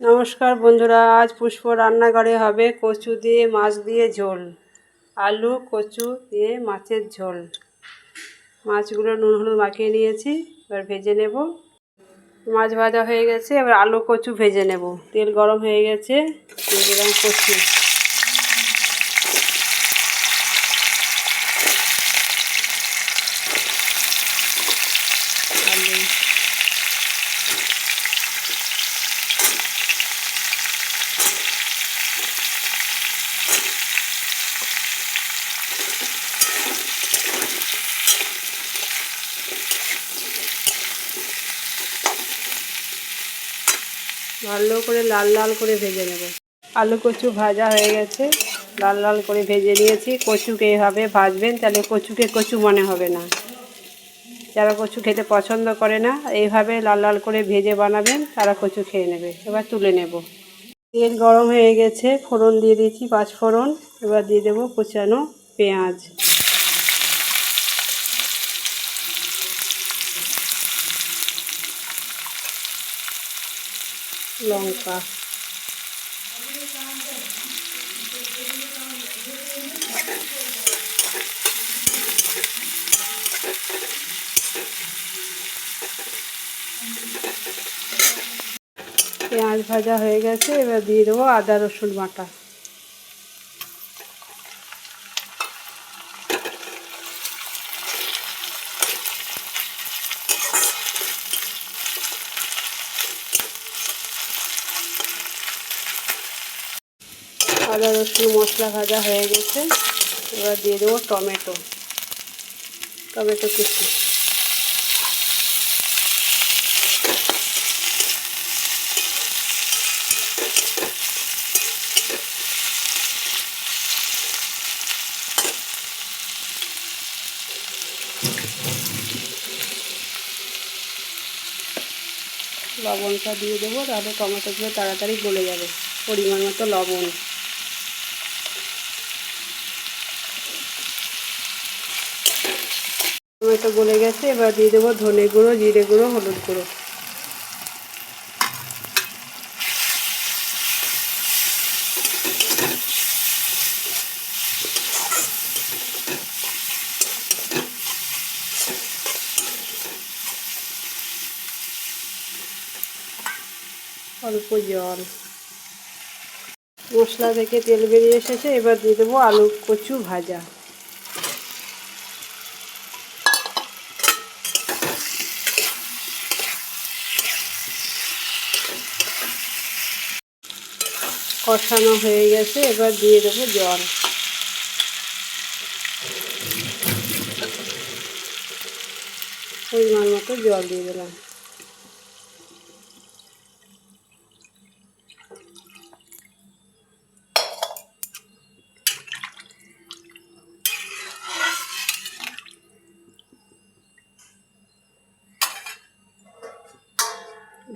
নমস্কার বন্ধুরা, আজ পুষ্প রান্নাঘরে হবে কচু দিয়ে মাছ দিয়ে ঝোল। আলু কচু দিয়ে মাছের ঝোল। মাছগুলো নুন হলুদ মাখিয়ে নিয়েছি, এবার ভেজে নেব। মাছ ভাজা হয়ে গেছে, এবার আলু কচু ভেজে নেব। তেল গরম হয়ে গেছে, দিয়ে দিলাম কচু। আলু ভালো করে লাল লাল করে ভেজে নেব। আলু কচু ভাজা হয়ে গেছে, লাল লাল করে ভেজে নিয়েছি। কচুকে এভাবে ভাজবেন, তাহলে কচুকে কচু মনে হবে না। যারা কচু খেতে পছন্দ করে না, এইভাবে লাল লাল করে ভেজে বানাবেন, তারা কচু খেয়ে নেবে। এবার তুলে নেব। তেল গরম হয়ে গেছে, ফোড়ন দিয়ে দিয়েছি 5 ফোড়ন। এবার দিয়ে দেবো কুচানো পেঁয়াজ, লঙ্কা, পেঁয়াজ ভাজা হয়ে গেছে, এবার দিয়ে দেবো আদা রসুন বাটা। আদা রসুন মশলা ভাজা হয়ে গেছে, এবার দিয়ে দেবো টমেটো কুচি। লবণটা দিয়ে দেবো, তাহলে টমেটোগুলো তাড়াতাড়ি গলে যাবে। পরিমাণ মতো লবণ। টমেটো গলে গেছে, এবার দিয়ে দেবো ধনে গুঁড়ো, জিরে গুঁড়ো, হলুদ গুঁড়ো। অল্প জল। মশলা থেকে তেল বেরিয়ে এসেছে, এবার দিয়ে দেবো আলু কচু ভাজা। কষানো হয়ে গেছে, এবার দিয়ে দেবো জল। পরিমাণ মতো জল দিয়ে দিলাম।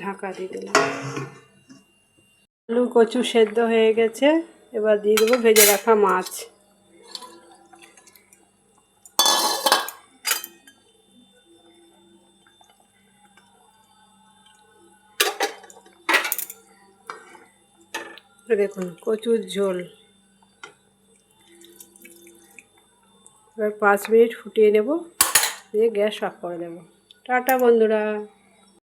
ঢাকা দিয়ে দিলাম। আলু কচু সেদ্ধ হয়ে গেছে, এবার দিয়ে দেবো ভেজে রাখা মাছ। দেখুন কচুর ঝোল। এবার 5 মিনিট ফুটিয়ে নেব, দিয়ে গ্যাস অফ করে দেবো। টাটা বন্ধুরা।